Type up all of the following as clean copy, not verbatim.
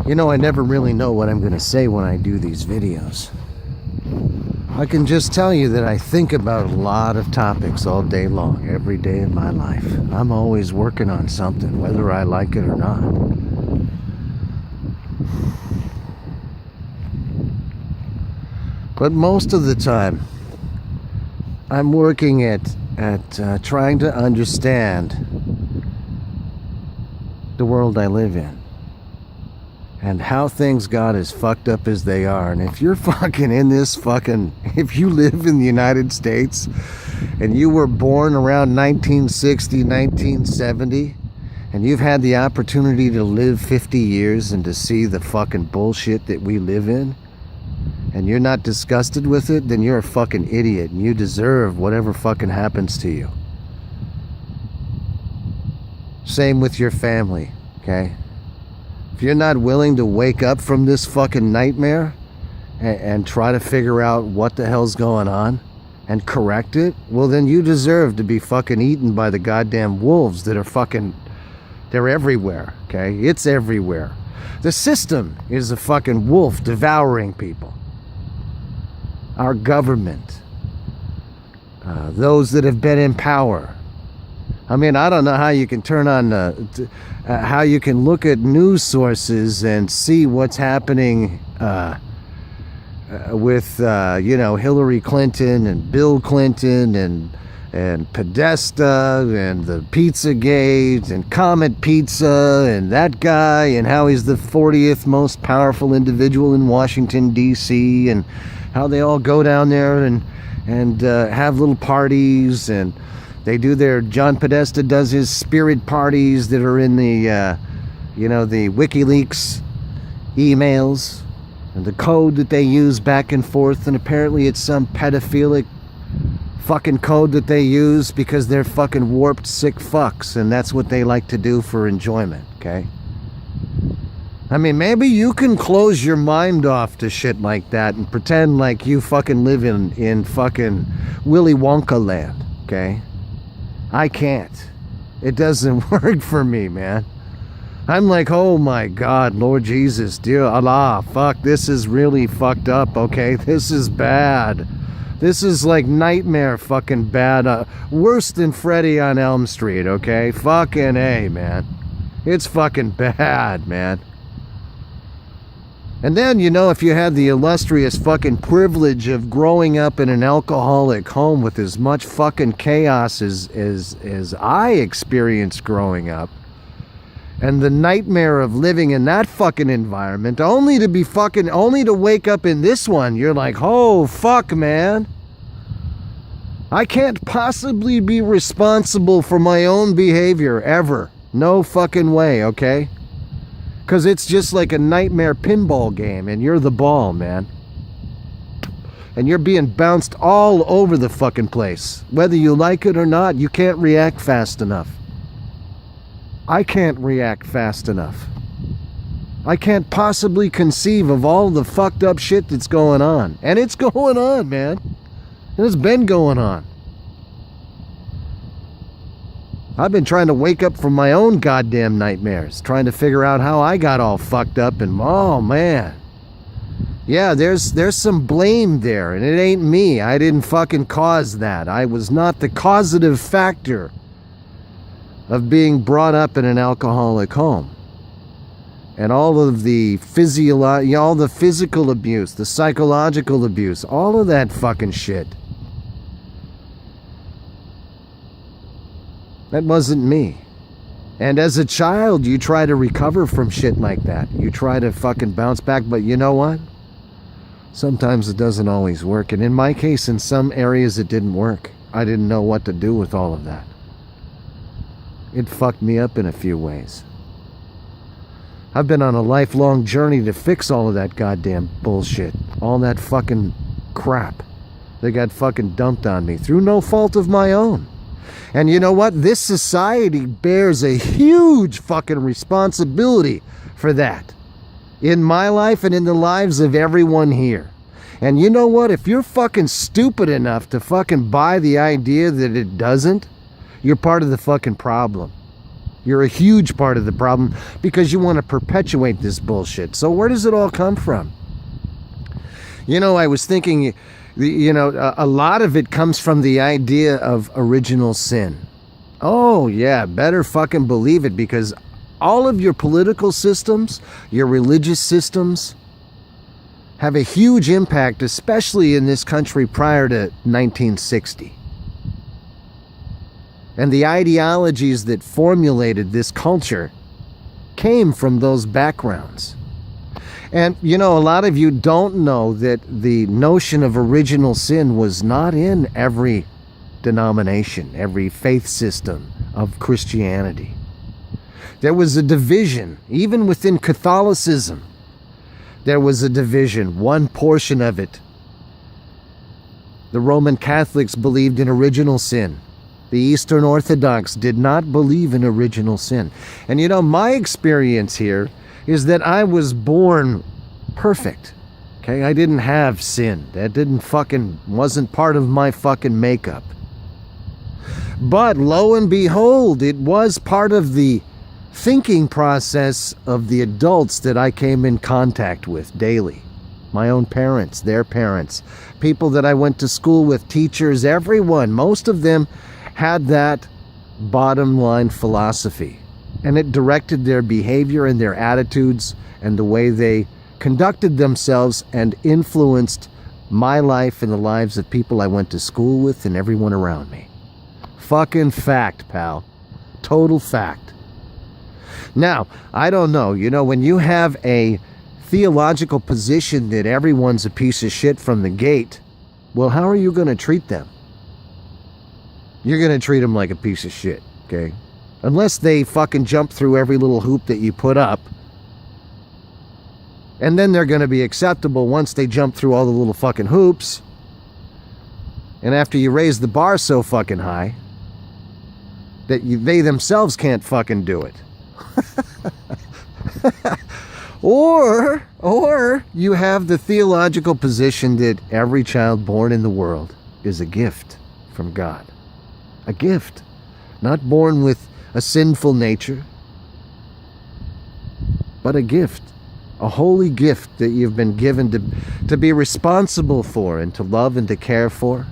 You know, I never really know what I'm going to say when I do these videos. I can just tell you that I think about a lot of topics all day long, every day of my life. I'm always working on something, whether I like it or not. But most of the time, I'm working at trying to understand the world I live in. And how things got as fucked up as they are. And if you're fucking in this fucking... If you live in the United States and you were born around 1960, 1970, and you've had the opportunity to live 50 years and to see the fucking bullshit that we live in, and you're not disgusted with it, then you're a fucking idiot and you deserve whatever fucking happens to you. Same with your family, okay? If you're not willing to wake up from this fucking nightmare and try to figure out what the hell's going on and correct it, well then you deserve to be fucking eaten by the goddamn wolves that are fucking... They're everywhere, okay? It's everywhere. The system is a fucking wolf devouring people. Our government. Those that have been in power. I mean, I don't know how you can turn on, how you can look at news sources and see what's happening with, you know, Hillary Clinton and Bill Clinton and Podesta and the Pizzagate and Comet Pizza and that guy and how he's the 40th most powerful individual in Washington, D.C. and how they all go down there and have little parties and they do their... John Podesta does his spirit parties that are in the, you know, the WikiLeaks emails and the code that they use back and forth. And apparently it's some pedophilic fucking code that they use because they're fucking warped, sick fucks. And that's what they like to do for enjoyment, okay? I mean, maybe you can close your mind off to shit like that and pretend like you fucking live in fucking Willy Wonka land, okay? I can't. It doesn't work for me, man. I'm like, oh my God, Lord Jesus, dear Allah, fuck, this is really fucked up, okay? This is bad. This is like nightmare fucking bad. Worse than Freddy on Elm Street, okay? Fucking A, man. It's fucking bad, man. And then, you know, if you had the illustrious fucking privilege of growing up in an alcoholic home with as much fucking chaos as I experienced growing up, and the nightmare of living in that fucking environment, only to wake up in this one, you're like, oh, fuck, man. I can't possibly be responsible for my own behavior, ever. No fucking way, okay? Because it's just like a nightmare pinball game, and you're the ball, man. And you're being bounced all over the fucking place. Whether you like it or not, you can't react fast enough. I can't react fast enough. I can't possibly conceive of all the fucked up shit that's going on. And it's going on, man. And it's been going on. I've been trying to wake up from my own goddamn nightmares, trying to figure out how I got all fucked up, and oh man. Yeah, there's some blame there, and it ain't me. I didn't fucking cause that. I was not the causative factor of being brought up in an alcoholic home. And all of the all the physical abuse, the psychological abuse, all of that fucking shit. That wasn't me. And as a child, you try to recover from shit like that. You try to fucking bounce back, but you know what? Sometimes it doesn't always work. And in my case, in some areas, it didn't work. I didn't know what to do with all of that. It fucked me up in a few ways. I've been on a lifelong journey to fix all of that goddamn bullshit. All that fucking crap that got fucking dumped on me through no fault of my own. And you know what? This society bears a huge fucking responsibility for that. In my life and in the lives of everyone here. And you know what? If you're fucking stupid enough to fucking buy the idea that it doesn't, you're part of the fucking problem. You're a huge part of the problem because you want to perpetuate this bullshit. So where does it all come from? I was thinking, a lot of it comes from the idea of original sin. Oh, yeah, better fucking believe it, because all of your political systems, your religious systems, have a huge impact, especially in this country prior to 1960. And the ideologies that formulated this culture came from those backgrounds. And, a lot of you don't know that the notion of original sin was not in every denomination, every faith system of Christianity. There was a division, even within Catholicism. There was a division, one portion of it. The Roman Catholics believed in original sin. The Eastern Orthodox did not believe in original sin. And my experience here is that I was born perfect. Okay, I didn't have sin. That wasn't part of my fucking makeup. But lo and behold, it was part of the thinking process of the adults that I came in contact with daily. My own parents, their parents, people that I went to school with, teachers, everyone, most of them had that bottom line philosophy, and it directed their behavior and their attitudes and the way they conducted themselves and influenced my life and the lives of people I went to school with and everyone around me. Fucking fact, pal. Total fact. Now, I don't know, when you have a theological position that everyone's a piece of shit from the gate, well, how are you going to treat them? You're going to treat them like a piece of shit, okay? Unless they fucking jump through every little hoop that you put up. And then they're going to be acceptable once they jump through all the little fucking hoops. And after you raise the bar so fucking high that they themselves can't fucking do it. Or you have the theological position that every child born in the world is a gift from God. A gift, not born with a sinful nature, but a gift, a holy gift that you've been given to be responsible for and to love and to care for.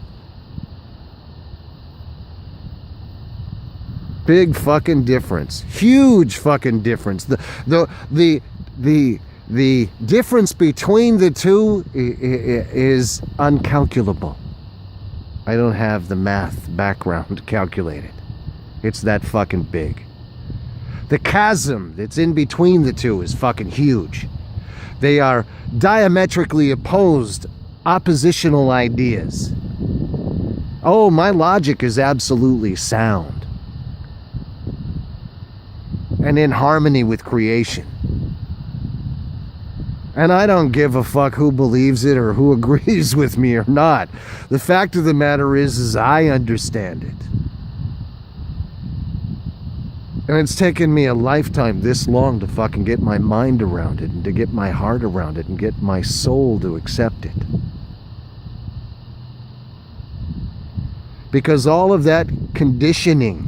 Big fucking difference, huge fucking difference. The difference between the two is uncalculable. I don't have the math background to calculate it. It's that fucking big. The chasm that's in between the two is fucking huge. They are diametrically opposed, oppositional ideas. Oh, my logic is absolutely sound and in harmony with creation. And I don't give a fuck who believes it or who agrees with me or not. The fact of the matter is I understand it. And it's taken me a lifetime this long to fucking get my mind around it and to get my heart around it and get my soul to accept it. Because all of that conditioning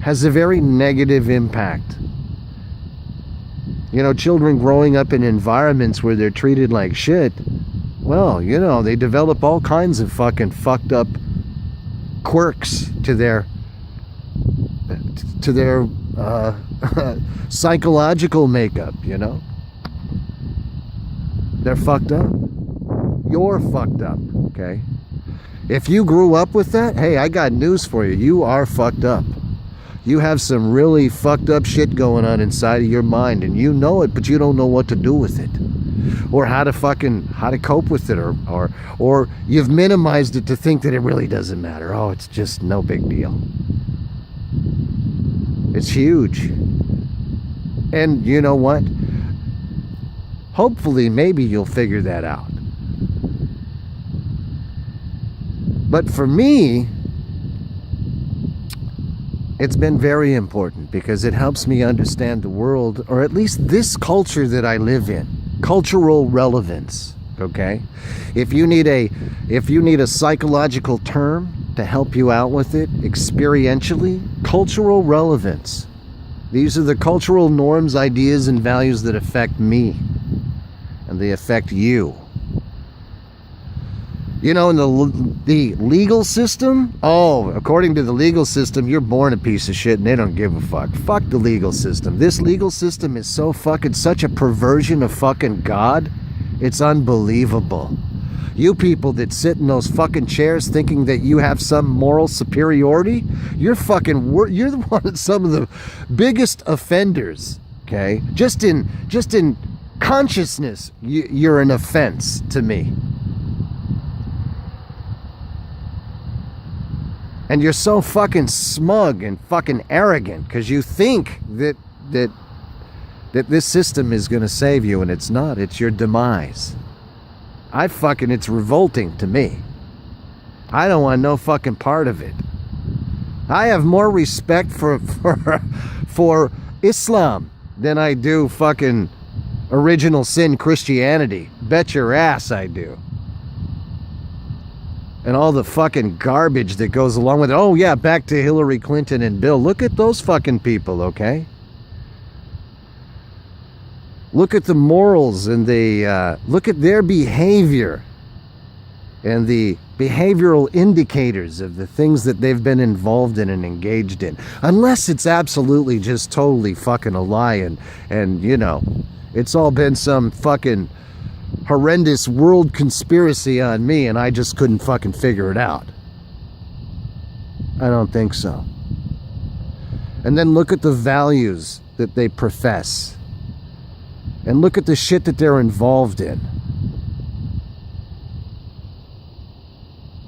has a very negative impact. Children growing up in environments where they're treated like shit, well, they develop all kinds of fucking fucked up quirks to their psychological makeup, They're fucked up. You're fucked up, okay? If you grew up with that, hey, I got news for you. You are fucked up. You have some really fucked up shit going on inside of your mind, and you know it, but you don't know what to do with it, or how to cope with it, or you've minimized it to think that it really doesn't matter. Oh, it's just no big deal. It's huge. And you know what? Hopefully, maybe you'll figure that out. But for me, it's been very important because it helps me understand the world, or at least this culture that I live in. Cultural relevance, okay? If you need a psychological term to help you out with it experientially, cultural relevance. These are the cultural norms, ideas, and values that affect me. And they affect you. You know, in the legal system, according to the legal system, you're born a piece of shit and they don't give a fuck. Fuck the legal system. This legal system is so fucking such a perversion of fucking God. It's unbelievable. You people that sit in those fucking chairs thinking that you have some moral superiority, you're you're some of the biggest offenders, okay? Just in consciousness, you're an offense to me. And you're so fucking smug and fucking arrogant because you think that this system is going to save you, and it's not. It's your demise. It's revolting to me. I don't want no fucking part of it. I have more respect for Islam than I do fucking original sin Christianity. Bet your ass I do. And all the fucking garbage that goes along with it. Oh yeah, back to Hillary Clinton and Bill. Look at those fucking people, okay? Look at the morals and look at their behavior and the behavioral indicators of the things that they've been involved in and engaged in. Unless it's absolutely just totally fucking a lie and you know, it's all been some fucking horrendous world conspiracy on me and I just couldn't fucking figure it out. I don't think so. And then look at the values that they profess. And look at the shit that they're involved in.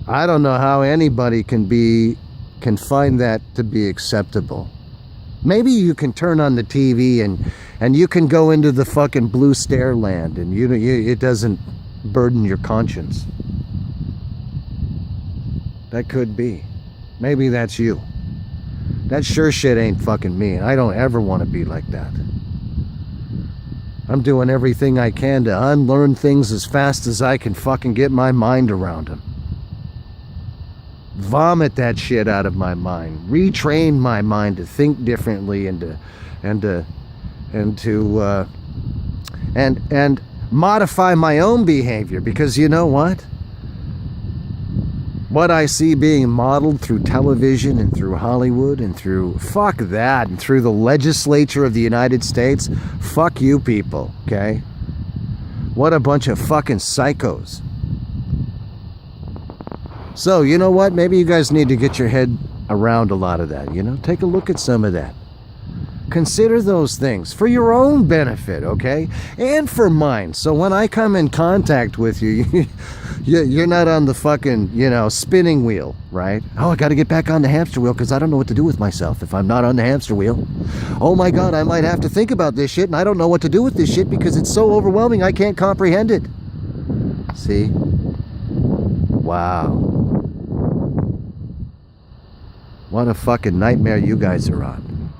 I don't know how anybody can find that to be acceptable. Maybe you can turn on the TV and you can go into the fucking blue stare land and it doesn't burden your conscience. That could be. Maybe that's you. That sure shit ain't fucking me, and I don't ever want to be like that. I'm doing everything I can to unlearn things as fast as I can fucking get my mind around them. Vomit that shit out of my mind. Retrain my mind to think differently and modify my own behavior, because you know what? What I see being modeled through television and through Hollywood and through fuck that and through the legislature of the United States, fuck you people, okay? What a bunch of fucking psychos. So, you know what? Maybe you guys need to get your head around a lot of that, you know? Take a look at some of that. Consider those things for your own benefit, okay? And for mine. So when I come in contact with you, you're not on the fucking, spinning wheel, right? Oh, I got to get back on the hamster wheel because I don't know what to do with myself if I'm not on the hamster wheel. Oh my God, I might have to think about this shit and I don't know what to do with this shit because it's so overwhelming I can't comprehend it. See? Wow. What a fucking nightmare you guys are on.